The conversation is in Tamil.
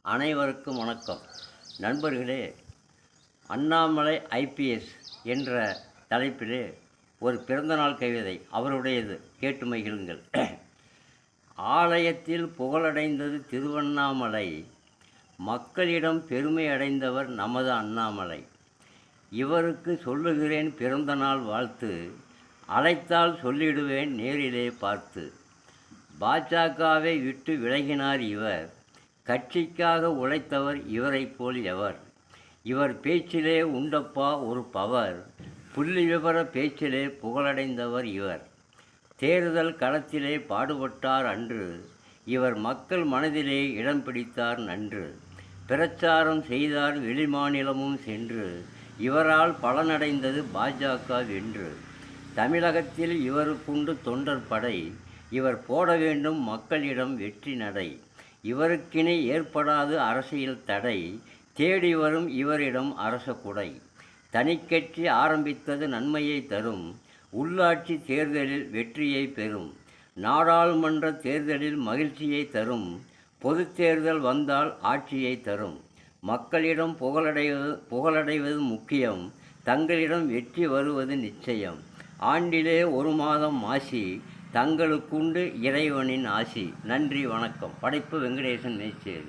அனைவருக்கும் வணக்கம். நண்பர்களே, அண்ணாமலை ஐபிஎஸ் என்ற தலைப்பிலே ஒரு பிறந்தநாள் கவிதை அவருடையது, கேட்டு மகிழுங்கள். ஆலயத்தில் புகழடைந்தது திருவண்ணாமலை, மக்களிடம் பெருமை அடைந்தவர் நமது அண்ணாமலை. இவருக்கு சொல்லுகிறேன் பிறந்தநாள் வாழ்த்து, அழைத்தால் சொல்லிடுவேன் நேரிலே பார்த்து. பாஜகவை விட்டு விலகினார் இவர், கட்சிக்காக உழைத்தவர் இவரைப் போல் எவர். இவர் பேச்சிலே உண்டப்பா ஒரு பவர், புள்ளி விவர பேச்சிலே புகழடைந்தவர் இவர். தேர்தல் களத்திலே பாடுபட்டார் அன்று, இவர் மக்கள் மனதிலே இடம் பிடித்தார் நன்று. பிரச்சாரம் செய்தார் வெளிமாநிலமும் சென்று, இவரால் பலனடைந்தது பாஜக வென்று. தமிழகத்தில் இவருக்குண்டு தொண்டர் படை, இவர் போட வேண்டும் மக்களிடம் வெற்றி நடை. இவருக்கினை ஏற்படாது அரசியல் தடை, தேடி வரும் இவரிடம் அரச குடை. தனிக்கட்சி ஆரம்பித்தது நன்மையை தரும், உள்ளாட்சி தேர்தலில் வெற்றியை பெறும். நாடாளுமன்ற தேர்தலில் மகிழ்ச்சியை தரும், பொது தேர்தல் வந்தால் ஆட்சியை தரும். மக்களிடம் புகழடைவது முக்கியம், தங்களிடம் வெற்றி வருவது நிச்சயம். ஆண்டிலே ஒரு மாதம் மாசி, தங்களுக்குண்டு இறைவனின் ஆசி. நன்றி, வணக்கம். படைப்பு வெங்கடேசன் மேச்சேரி.